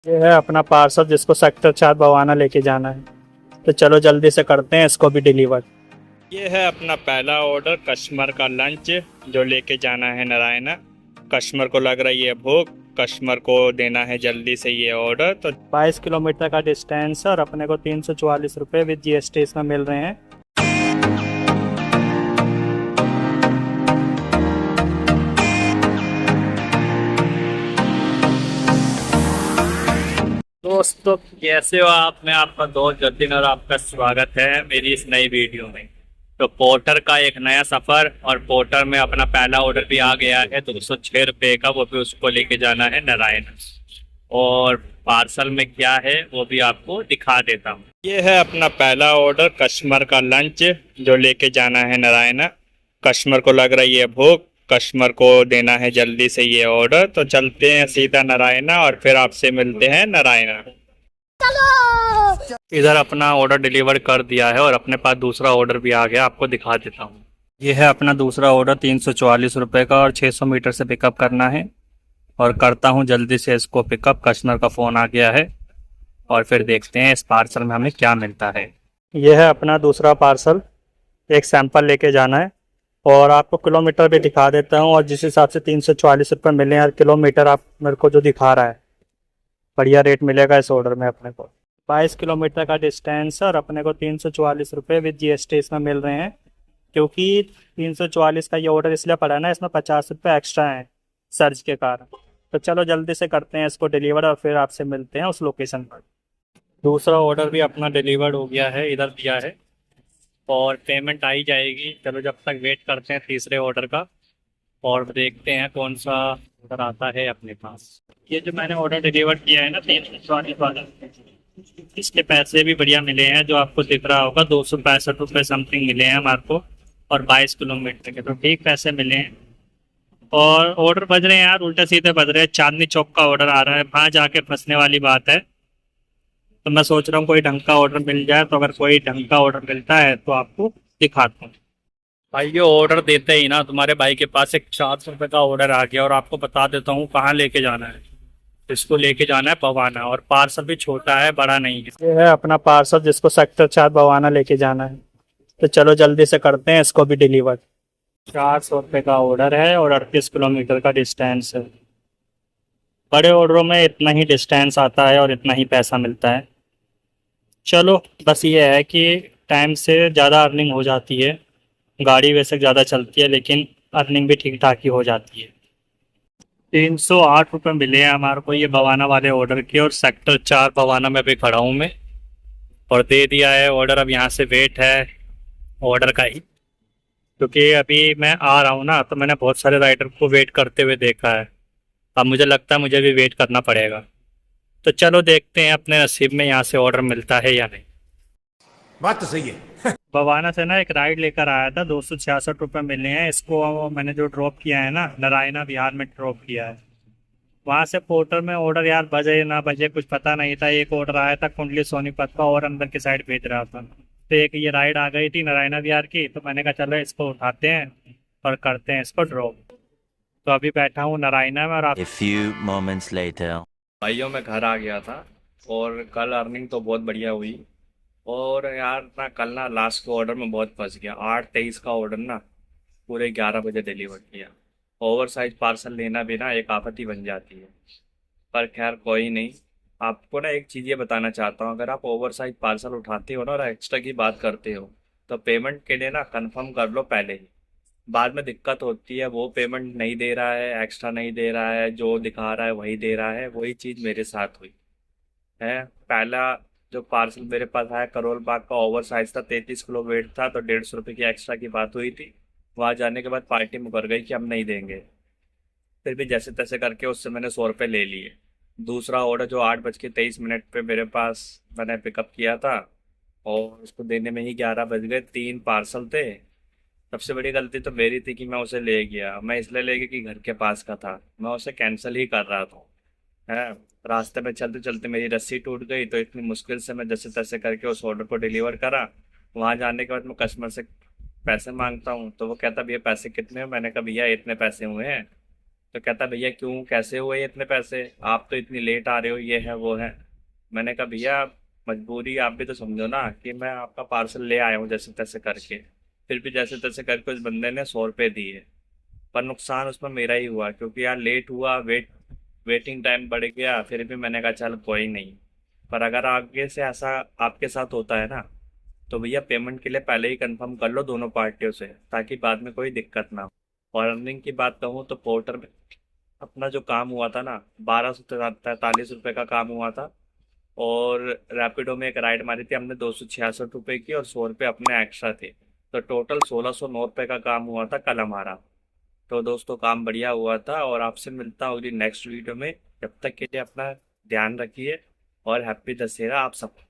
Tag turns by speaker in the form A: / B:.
A: ये है अपना पार्सल जिसको सेक्टर 4 बवाना लेके जाना है। तो चलो जल्दी से करते हैं इसको भी डिलीवर। ये है अपना पहला ऑर्डर कस्टमर का लंच जो लेके जाना है नारायणा। कस्टमर को लग रही है भूख, कस्टमर को देना है जल्दी से ये ऑर्डर। तो 22 किलोमीटर का डिस्टेंस है और अपने को 344 रुपये विद जीएसटी इसमें मिल रहे हैं। दोस्तों कैसे हो आप? मैं आपका दोस्त जतिन और आपका स्वागत है मेरी इस नई वीडियो में। तो पोर्टर का एक नया सफर, और पोर्टर में अपना पहला ऑर्डर भी आ गया है 206 रुपये का, वो भी उसको लेके जाना है नारायण। और पार्सल में क्या है वो भी आपको दिखा देता हूँ। ये है अपना पहला ऑर्डर कस्टमर का लंच जो लेके जाना है नारायण। कस्टमर को लग रही है भूख, कस्टमर को देना है जल्दी से ये ऑर्डर। तो चलते हैं सीधा नारायणा और फिर आपसे मिलते हैं नारायणा। इधर अपना ऑर्डर डिलीवर कर दिया है और अपने पास दूसरा ऑर्डर भी आ गया, आपको दिखा देता हूँ। ये है अपना दूसरा ऑर्डर 344 रुपये का, और 600 मीटर से पिकअप करना है। और करता हूँ जल्दी से इसको पिकअप, कस्टमर का फ़ोन आ गया है। और फिर देखते हैं इस पार्सल में हमें क्या मिलता है। यह है अपना दूसरा पार्सल, एक सैंपल लेके जाना है। और आपको किलोमीटर भी दिखा देता हूँ, और जिस हिसाब से 344 रुपये मिले हर किलोमीटर, आप मेरे को जो दिखा रहा है बढ़िया रेट मिलेगा इस ऑर्डर में अपने को। 22 किलोमीटर का डिस्टेंस है और अपने को 344 रुपये विद जीएसटी इसमें मिल रहे हैं। क्योंकि 344 का ये ऑर्डर इसलिए पड़ा है ना, इसमें 50 रुपये एक्स्ट्रा हैं सर्च के कारण। तो चलो जल्दी से करते हैं इसको डिलीवर और फिर आपसे मिलते हैं उस लोकेशन पर। दूसरा ऑर्डर भी अपना डिलीवर्ड हो गया है, इधर दिया है और पेमेंट आई जाएगी। चलो जब तक वेट करते हैं तीसरे ऑर्डर का, और देखते हैं कौन सा ऑर्डर आता है अपने पास। ये जो मैंने ऑर्डर डिलीवर किया है ना 344 वाला, इसके पैसे भी बढ़िया मिले हैं। जो आपको दिख रहा होगा 265 रुपये समथिंग मिले हैं हमारे को, और 22 किलोमीटर के, तो ठीक पैसे मिले हैं। और ऑर्डर बज रहे हैं यार उल्टे सीधे बज रहे हैं। चांदनी चौक का ऑर्डर आ रहा है, वहाँ जाके फंसने वाली बात है। तो मैं सोच रहा हूँ कोई ढंग का ऑर्डर मिल जाए। तो अगर कोई ढंग का ऑर्डर मिलता है तो आपको दिखाता हूँ। भाई ये ऑर्डर देते ही ना तुम्हारे भाई के पास एक 400 रुपये का ऑर्डर आ गया, और आपको बता देता हूँ कहाँ लेके जाना है। इसको लेके जाना है बवाना, और पार्सल भी छोटा है, बड़ा नहीं है। ये है अपना पार्सल जिसको सेक्टर 4 बवाना लेके जाना है। तो चलो जल्दी से करते हैं इसको भी डिलीवर। 400 रुपये का ऑर्डर है और 38 किलोमीटर का डिस्टेंस है। बड़े ऑर्डरों में इतना ही डिस्टेंस आता है और इतना ही पैसा मिलता है। चलो बस ये है कि टाइम से ज़्यादा अर्निंग हो जाती है। गाड़ी वैसे ज़्यादा चलती है लेकिन अर्निंग भी ठीक ठाक ही हो जाती है। 308 रुपये मिले हैं हमारे को ये बवाना वाले ऑर्डर के, और सेक्टर 4 बवाना में भी खड़ा हूँ मैं, और दे दिया है ऑर्डर। अब यहाँ से वेट है ऑर्डर का ही, क्योंकि अभी मैं आ रहा हूँ ना, तो मैंने बहुत सारे राइडर को वेट करते हुए देखा है। अब मुझे लगता है मुझे भी वेट करना पड़ेगा। तो चलो देखते हैं अपने नसीब में यहाँ से ऑर्डर मिलता है या नहीं।
B: बात तो सही है।
A: बवाना से ना एक राइड लेकर आया था, 266 रुपये मिले हैं इसको। मैंने जो ड्रॉप किया है ना, नारायणा बिहार में ड्रॉप किया है। वहाँ से पोर्टल में ऑर्डर यार बजे ना बजे कुछ पता नहीं था। एक ऑर्डर आया था कुंडली सोनीपत का, और अंदर की साइड भेज रहा था। तो एक ये राइड आ गई थी नारायणा बिहार की, तो मैंने कहा चलो इसको उठाते हैं और करते हैं इसको ड्रॉप। तो अभी बैठा हूँ नारायणा में। और आप
C: A few moments later.
A: भाइयों मैं घर आ गया था, और कल अर्निंग तो बहुत बढ़िया हुई। और यार ना कल ना लास्ट के ऑर्डर में बहुत फंस गया। 8:23 का ऑर्डर ना पूरे 11 बजे डिलीवर किया। ओवर साइज पार्सल लेना भी ना एक आफत ही बन जाती है। पर खैर कोई नहीं। आपको ना एक चीज़ ये बताना चाहता हूँ, अगर आप ओवर साइज पार्सल उठाते हो ना और एक्स्ट्रा की बात करते हो, तो पेमेंट के लिए ना कंफर्म कर लो पहले ही। बाद में दिक्कत होती है, वो पेमेंट नहीं दे रहा है, एक्स्ट्रा नहीं दे रहा है, जो दिखा रहा है वही दे रहा है। वही चीज़ मेरे साथ हुई है। पहला जो पार्सल मेरे पास आया करोल बाग का ओवर साइज था, 33 किलो वेट था, तो 150 रुपये की एक्स्ट्रा की बात हुई थी। वहाँ जाने के बाद पार्टी मुकर गई कि हम नहीं देंगे। फिर भी जैसे तैसे करके उससे मैंने 100 रुपये ले लिए। दूसरा ऑर्डर जो 8:23 पे मेरे पास मैंने पिकअप किया था, और उसको देने में ही 11 बज गए। 3 पार्सल थे। सबसे बड़ी गलती तो मेरी थी कि मैं उसे ले गया। मैं इसलिए ले गया कि घर के पास का था, मैं उसे कैंसिल ही कर रहा था। है, रास्ते में चलते चलते मेरी रस्सी टूट गई, तो इतनी मुश्किल से मैं जैसे तैसे करके उस ऑर्डर को डिलीवर करा। वहाँ जाने के बाद मैं कस्टमर से पैसे मांगता हूँ, तो वो कहता भैया पैसे कितने हैं? मैंने कहा भैया इतने पैसे हुए हैं। तो कहता भैया क्यों, कैसे हुए ये इतने पैसे, आप तो इतनी लेट आ रहे हो, ये है वो है। मैंने कहा भैया मजबूरी आप भी तो समझो ना, कि मैं आपका पार्सल ले आया हूँ जैसे तैसे करके। फिर भी जैसे तैसे करके उस बंदे ने 100 रुपये दिए, पर नुकसान उसमें मेरा ही हुआ, क्योंकि यार लेट हुआ, वेटिंग टाइम बढ़ गया। फिर भी मैंने कहा चल कोई नहीं। पर अगर आगे से ऐसा आपके साथ होता है ना, तो भैया पेमेंट के लिए पहले ही कंफर्म कर लो दोनों पार्टियों से, ताकि बाद में कोई दिक्कत ना हो। और अर्निंग की बात कहूँ तो पोर्टर में अपना जो काम हुआ था ना, 1243 रुपये का काम हुआ था। और रैपिडो में एक राइड मारी थी हमने 266 रुपये की, और 100 रुपये अपने एक्स्ट्रा थे। तो टोटल 1609 रुपये का काम हुआ था कल हमारा। तो दोस्तों काम बढ़िया हुआ था, और आपसे मिलता होगी नेक्स्ट वीडियो में। जब तक के लिए अपना ध्यान रखिए, और हैप्पी दशहरा आप सबको।